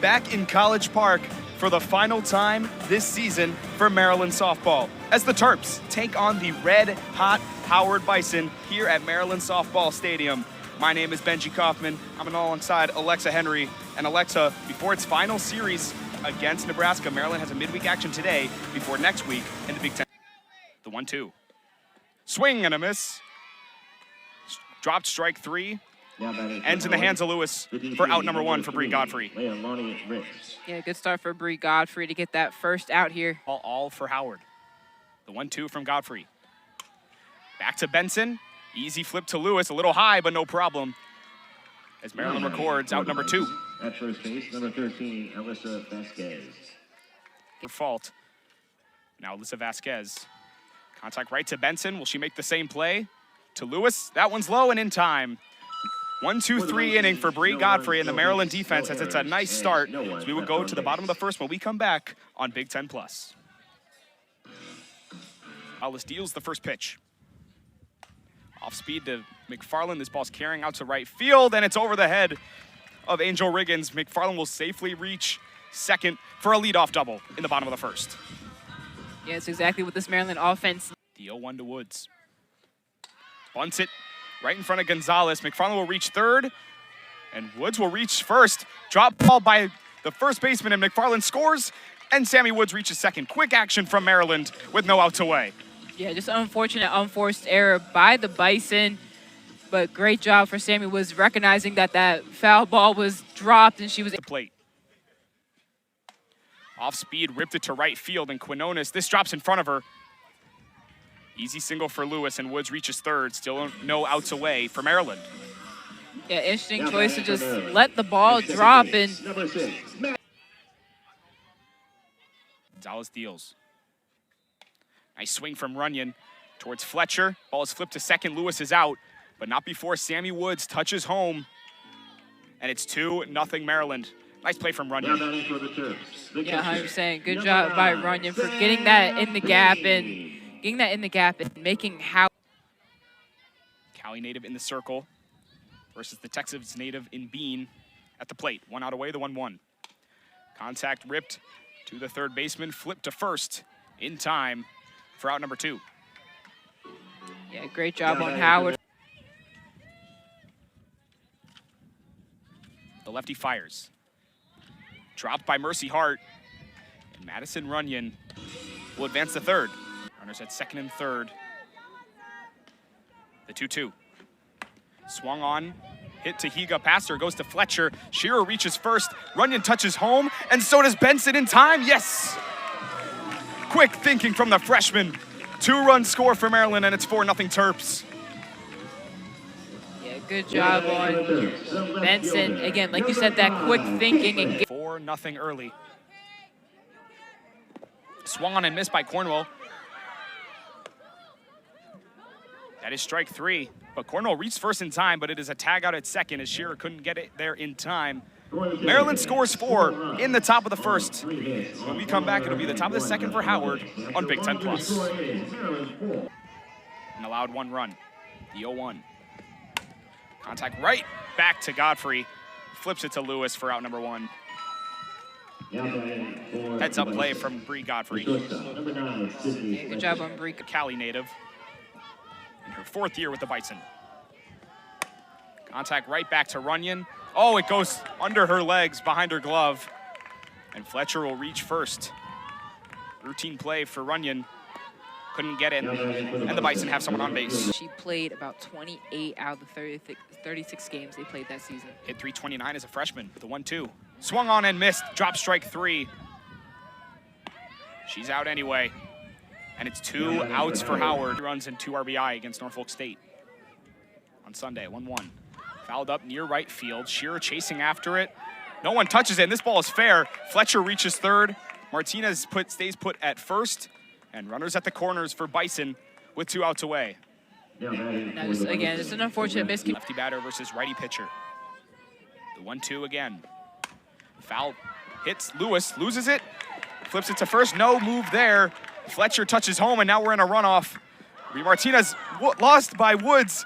back in College Park for the final time this season for Maryland softball, as the Terps take on the red-hot Howard Bison here at Maryland Softball Stadium. My name is Benji Kaufman. I'm alongside Alexa Henry. And Alexa, before its final series against Nebraska, Maryland has a midweek action today before next week in the Big Ten. The 1-2. Swing and a miss. Dropped strike 3. Ends in the hands of Lewis for out number 1 for Bree Godfrey. Yeah, good start for Bree Godfrey to get that first out here. All for Howard. The 1-2 from Godfrey. Back to Benson. Easy flip to Lewis, a little high, but no problem. As Maryland records out number 2. At first base, number 13, Alyssa Vasquez. Fault. Now Alyssa Vasquez. Contact right to Benson. Will she make the same play? To Lewis. That one's low and in time. 1-2-3 inning for Bree Godfrey and the Maryland defense, as it's a nice start. So we will go to the bottom of the first when we come back on Big Ten Plus. Alice deals the first pitch. Off speed to McFarland. This ball's carrying out to right field, and it's over the head of Angel Riggins. McFarland will safely reach second for a leadoff double in the bottom of the first. Yeah, it's exactly what this Maryland offense. The 0-1 to Woods. Bunts it right in front of Gonzalez. McFarland will reach third, and Woods will reach first. Drop ball by the first baseman, and McFarland scores, and Sammy Woods reaches second. Quick action from Maryland with no outs away. Yeah, just an unfortunate, unforced error by the Bison, but great job for Sammy Woods recognizing that that foul ball was dropped, and she was... The plate. Off speed, ripped it to right field, and Quinones, this drops in front of her. Easy single for Lewis, and Woods reaches third. Still no outs away for Maryland. Yeah, interesting choice to just let the ball drop. And Gonzalez deals. Nice swing from Runyon towards Fletcher. Ball is flipped to second. Lewis is out, but not before Sammy Woods touches home. And it's 2-0 Maryland. Nice play from Runyon. Yeah, 100%. Good job by Runyon for getting that in the gap and making how. Cali native in the circle versus the Texas native in Bean at the plate. 1 out away, the 1-1. Contact ripped to the third baseman, flipped to first in time for out number 2. Yeah, great job on Howard. The lefty fires. Dropped by Mercy Hart. And Madison Runyon will advance to third. Runners at second and third. The 2-2. Swung on. Hit to Higa. Passer goes to Fletcher. Shearer reaches first. Runyon touches home. And so does Benson in time. Yes! Quick thinking from the freshman. 2-run score for Maryland, and it's 4-0 Terps. Yeah, good job on Benson. Again, like you said, that quick thinking. And 4-0 early. Swung on and missed by Cornwell. That is strike 3. But Cornwell reached first in time, but it is a tag out at second as Shearer couldn't get it there in time. Maryland scores 4 in the top of the first. When we come back, it'll be the top of the second for Howard on Big Ten Plus. An allowed 1 run. The 0-1. Contact right back to Godfrey. Flips it to Lewis for out number 1. Heads up play from Bree Godfrey. yeah, good job on Bree. Cali native. In her 4th year with the Bison. Contact right back to Runyon. Oh, it goes under her legs, behind her glove. And Fletcher will reach first. Routine play for Runyon. Couldn't get it, and the Bison have someone on base. She played about 28 out of the 36 games they played that season. Hit .329 as a freshman. The 1-2. Swung on and missed. Drop strike 3. She's out anyway. And it's 2 outs for Howard. Runs and 2 RBI against Norfolk State on Sunday. 1-1. Fouled up near right field. Shearer chasing after it. No one touches it, and this ball is fair. Fletcher reaches third. Martinez stays put at first. And runners at the corners for Bison with 2 outs away. Now, again, it's an unfortunate miss. Lefty batter versus righty pitcher. The 1-2 again. Foul hits Lewis, loses it, flips it to first. No move there. Fletcher touches home, and now we're in a runoff. Martinez lost by Woods.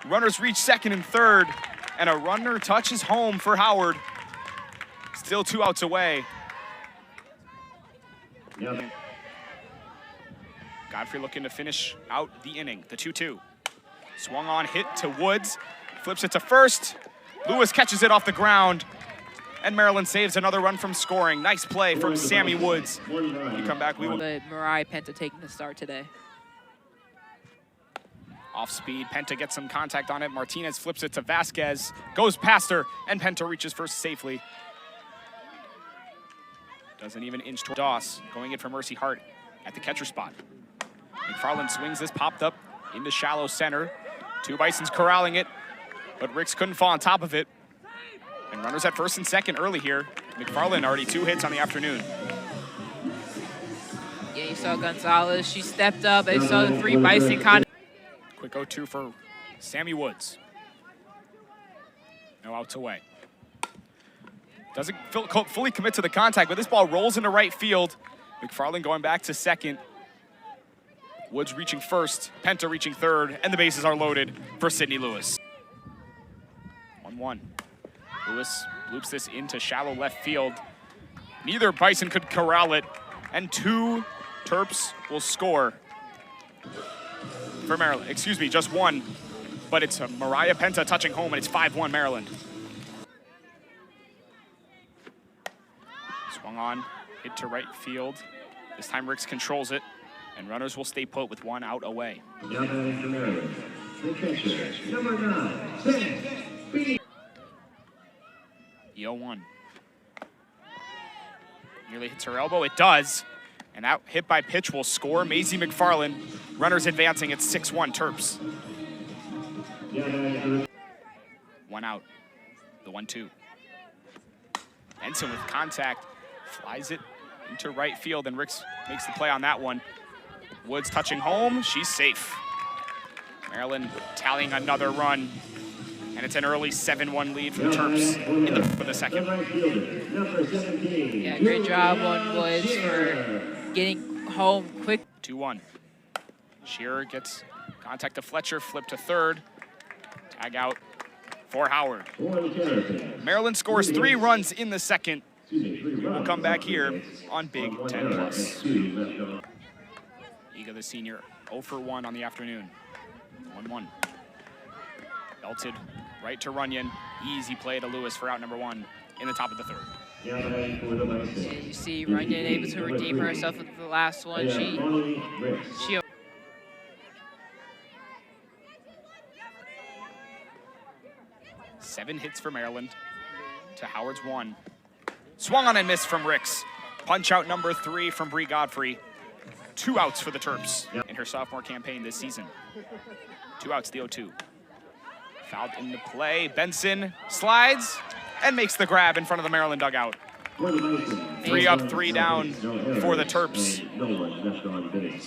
Runners reach second and third, and a runner touches home for Howard. Still 2 outs away. Yep. Godfrey looking to finish out the inning. The 2-2. Swung on, hit to Woods. Flips it to first. Lewis catches it off the ground. And Maryland saves another run from scoring. Nice play from Sammy Woods. You come back, we will. But Mariah Penta taking the start today. Off speed, Penta gets some contact on it. Martinez flips it to Vasquez, goes past her, and Penta reaches first safely. Doesn't even inch toward Doss, going in for Mercy Hart at the catcher spot. McFarland swings this, popped up into shallow center. 2 Bisons corralling it, but Ricks couldn't fall on top of it. And runners at first and second early here. McFarland already 2 hits on the afternoon. Yeah, you saw Gonzalez. She stepped up. They saw the 3 Bison contact. Quick 0-2 for Sammy Woods. No outs away. Doesn't fully commit to the contact, but this ball rolls into right field. McFarland going back to second. Woods reaching first, Penta reaching third, and the bases are loaded for Sydney Lewis. 1-1. Lewis loops this into shallow left field. Neither Bison could corral it, and 2 Terps will score for Maryland. Excuse me, just 1, but it's Mariah Penta touching home, and it's 5-1 Maryland. Swung on, hit to right field. This time Ricks controls it, and runners will stay put with 1 out away. Now batting for Maryland, the catcher, number 9, Sam B. 0-1. Nearly hits her elbow. It does. And that hit by pitch will score. Maisie McFarland. Runners advancing. It's 6-1 Terps. 1 out. The 1-2. Benson with contact. Flies it into right field, and Ricks makes the play on that one. Woods touching home. She's safe. Maryland tallying another run. And it's an early 7-1 lead for the Terps for the second. Yeah, great job on Woods for getting home quick. 2-1. Shearer gets contact to Fletcher, flip to third. Tag out for Howard. Maryland scores 3 runs in the second. We'll come back here on Big Ten Plus. Iga the senior, 0 for 1 on the afternoon. 1-1. Belted right to Runyon. Easy play to Lewis for out number 1 in the top of the third. And you see Runyon able to redeem herself with the last one. She 7 hits for Maryland to Howard's 1. Swung on and missed from Ricks. Punch out number 3 from Bree Godfrey. 2 outs for the Terps in her sophomore campaign this season. 2 outs, the 0-2. Fouled into play. Benson slides and makes the grab in front of the Maryland dugout. 3 up, 3 down for the Terps.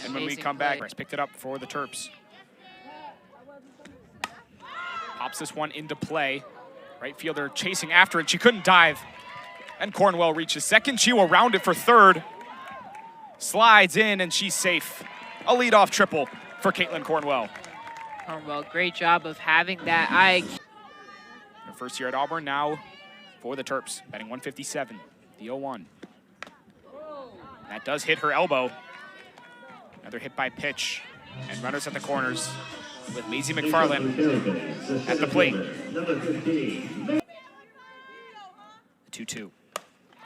And when we come back, picked it up for the Terps. Pops this one into play. Right fielder chasing after it. She couldn't dive. And Cornwell reaches second. She will round it for third. Slides in, and she's safe. A leadoff triple for Caitlin Cornwell. Cornwell, great job of having that eye. Her first year at Auburn now for the Terps, batting 157, the 0-1. That does hit her elbow. Another hit by pitch, and runners at the corners with Maisie McFarland at the plate. 2-2.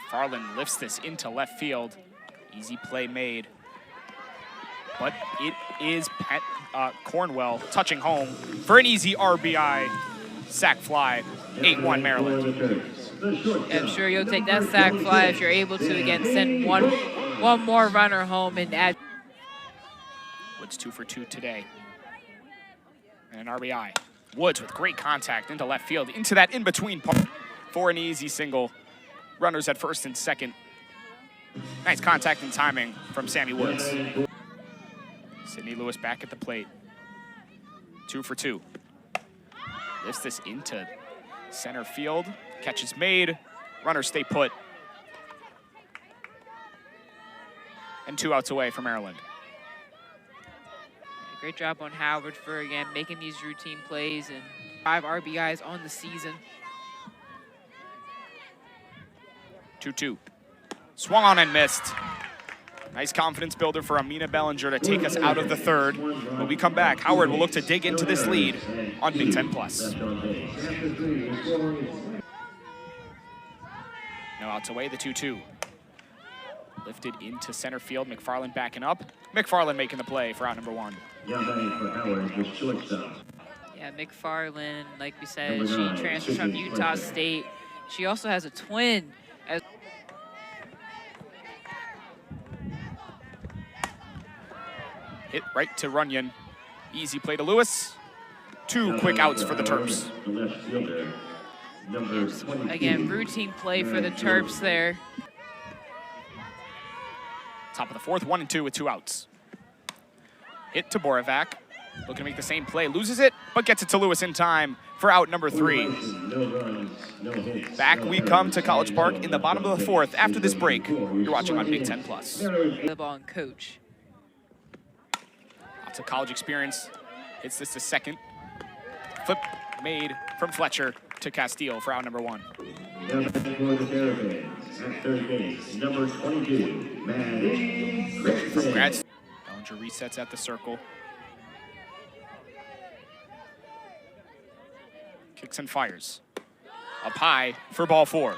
McFarland lifts this into left field. Easy play made. But it is Cornwell touching home for an easy RBI sac fly. 8-1 Maryland. I'm sure you'll take that sac fly if you're able to, again, send one more runner home and add. Woods 2 for 2 today. And an RBI. Woods with great contact into left field, into that in-between part for an easy single. Runners at first and second. Nice contact and timing from Sammy Woods. Sydney Lewis back at the plate. 2 for 2. Lifts this into center field. Catch is made. Runners stay put. And 2 outs away for Maryland. Great job on Howard for, again, making these routine plays and 5 RBIs on the season. 2-2. Swung on and missed. Nice confidence builder for Amina Bellinger to take us out of the third. When we come back, Howard will look to dig into this lead on Big Ten Plus. No outs away, the 2-2. Lifted into center field, McFarland backing up. McFarland making the play for out number 1. Now batting for Howard, the shortstop. Yeah, McFarland, like we said, she transfers from Utah State. She also has a twin. Hit right to Runyon. Easy play to Lewis. 2 quick outs for the Terps. The left fielder, number 22. Again, routine play for the Terps there. Top of the 4th, 1 and 2 with 2 outs. Hit to Borovac. Looking to make the same play. Loses it, but gets it to Lewis in time for out number 3. No runs, no hits. Back we come to College Park in the bottom of the 4th after this break. You're watching on Big Ten Plus. The ball and coach. Lots of college experience. Hits this to second. Flip made from Fletcher to Castile for out number 1. Now batting for the Terrapins, at third base, number 22, Maddie Gregson. Congrats. Bellinger resets at the circle. Kicks and fires. Up high for ball 4.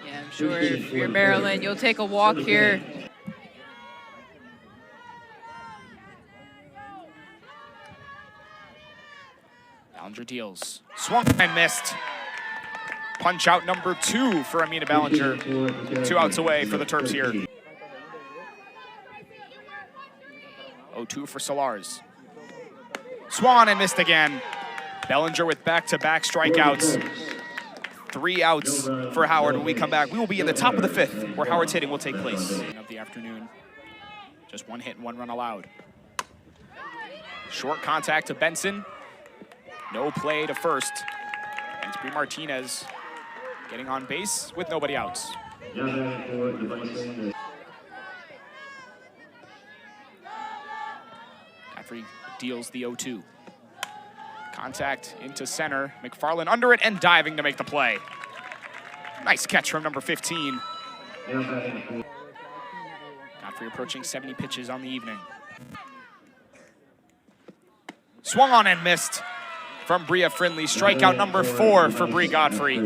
Yeah, I'm sure if you're Maryland, you'll take a walk here. Bellinger deals. Swung and missed. Punch out number 2 for Amina Bellinger. 2 outs away for the Terps here. 0-2 for Solars. Swung and missed again. Bellinger with back-to-back strikeouts. 3 outs for Howard. When we come back, we will be in the top of the 5th, where Howard's hitting will take place. Of the afternoon. Just 1 hit and 1 run allowed. Short contact to Benson. No play to first. And it's Bree Martinez getting on base with nobody outs. Now batting for the Bison. Godfrey deals the 0-2. Contact into center. McFarland under it and diving to make the play. Nice catch from number 15. Now batting for Godfrey approaching 70 pitches on the evening. Swung on and missed from Bria Friendly. Strikeout number 4 for Bree Godfrey.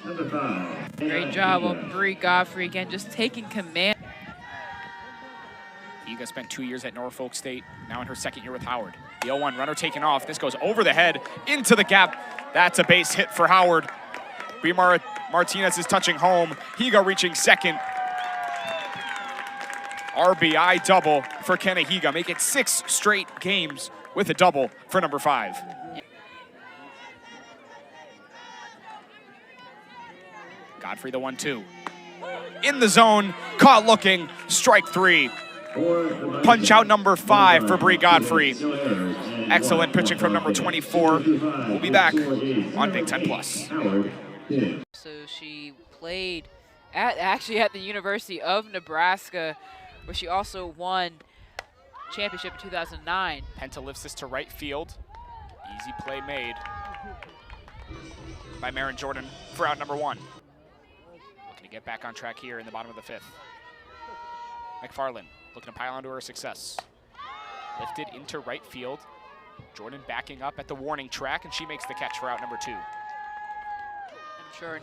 number 5. Great job on Bree Godfrey, again, just taking command. Higa spent 2 years at Norfolk State, now in her 2nd year with Howard. The 0-1 runner taken off. This goes over the head, into the gap. That's a base hit for Howard. Bree Martinez is touching home. Higa reaching 2nd. RBI double for Kenna Higa. Make it 6 straight games with a double for number 5. Godfrey the 1-2. In the zone, caught looking, strike 3. Punch out number 5 for Bree Godfrey. Excellent pitching from number 24. We'll be back on Big Ten Plus. So she played actually at the University of Nebraska, where she also won championship in 2009. Penta lifts this to right field. Easy play made by Marin Jordan for out number 1. Looking to get back on track here in the bottom of the 5th. McFarland looking to pile onto her success. Lifted into right field. Jordan backing up at the warning track, and she makes the catch for out number 2. I'm sure.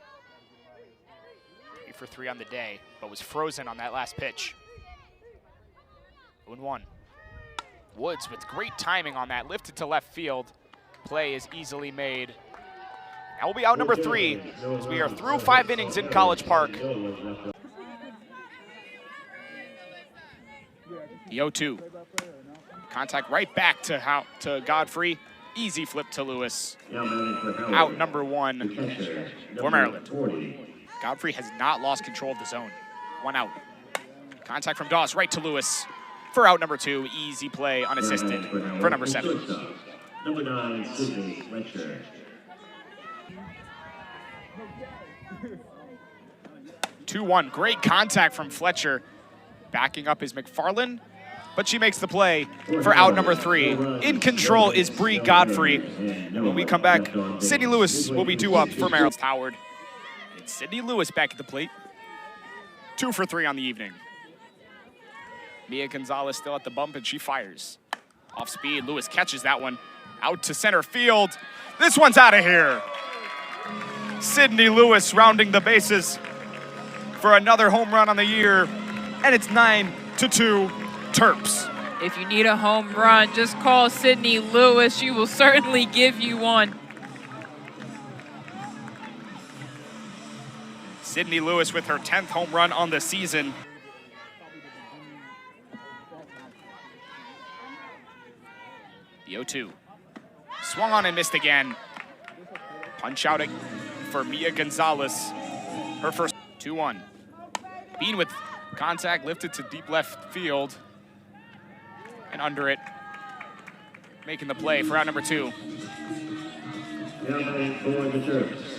3 for 3 on the day, but was frozen on that last pitch. 0-1. Woods with great timing on that, lifted to left field. Play is easily made. That will be out number 3 as we are through 5 innings in College Park. The 0-2. Contact right back to Godfrey. Easy flip to Lewis. Out number 1 for Maryland. Godfrey has not lost control of the zone. 1 out. Contact from Doss right to Lewis for out number 2. Easy play unassisted for number 7. Number 9, Sydney Fletcher. 2-1. Great contact from Fletcher. Backing up is McFarland, but she makes the play for out number 3. In control is Bree Godfrey. And when we come back, Sydney Lewis will be due up for Maryland. Howard It's Sydney Lewis back at the plate. 2 for 3 on the evening. Mia Gonzalez still at the bump, and she fires. Off speed, Lewis catches that one. Out to center field. This one's out of here. Sydney Lewis rounding the bases for another home run on the year, and it's 9-2 Terps. If you need a home run, just call Sydney Lewis. She will certainly give you one. Sydney Lewis with her 10th home run on the season. The 0-2. Swung on and missed again. Punch out for Mia Gonzalez. Her first 2-1. Bean with contact lifted to deep left field. And under it. Making the play for out number 2. Now batting for the Terps.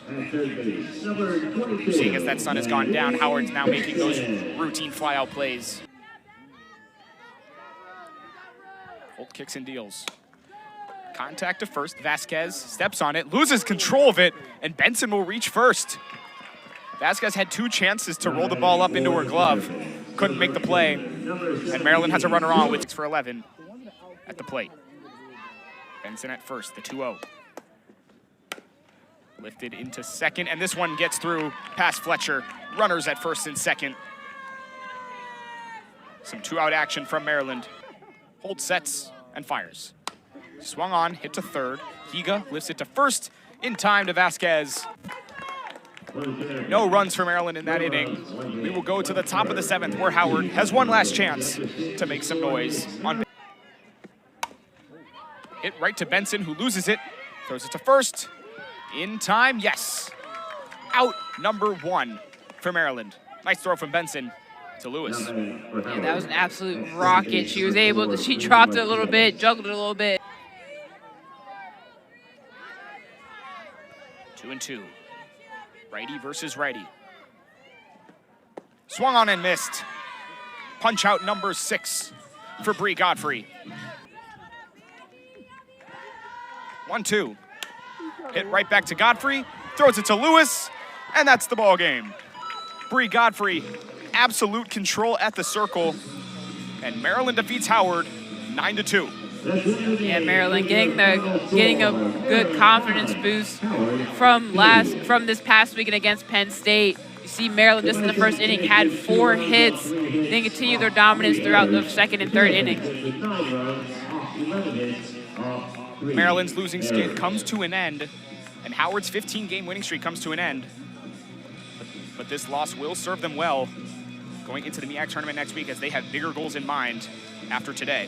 At third base, number 22. Seeing as that sun has gone down, Howard's now making those routine flyout plays. Holt kicks and deals. Contact to first. Vasquez steps on it, loses control of it, and Benson will reach first. Vasquez had 2 chances to roll the ball up into her glove. Couldn't make the play. And Maryland has a runner on with 6 for 11 at the plate. Benson at first, the 2-0. Lifted into second, and this one gets through past Fletcher. Runners at first and second. Some 2-out action from Maryland. Holt sets and fires. Swung on, hit to third. Higa lifts it to first, in time to Vasquez. No runs for Maryland in that inning. We will go to the top of the 7th, where Howard has one last chance to make some noise. Hit right to Benson, who loses it. Throws it to first. In time, yes. Out number 1 for Maryland. Nice throw from Benson to Lewis. Yeah, that was an absolute rocket. She was able to, she dropped it a little bit, juggled it a little bit. 2-2. Righty versus righty. Swung on and missed. Punch out number 6 for Bree Godfrey. 1-2. Hit right back to Godfrey, throws it to Lewis, and that's the ball game. Bree Godfrey, absolute control at the circle, and Maryland defeats Howard 9-2. Yeah, Maryland getting a good confidence boost from this past weekend against Penn State. You see Maryland just in the first inning had 4 hits, then continue their dominance throughout the second and third innings. Maryland's losing skid comes to an end, and Howard's 15-game winning streak comes to an end. But this loss will serve them well going into the MEAC tournament next week, as they have bigger goals in mind after today.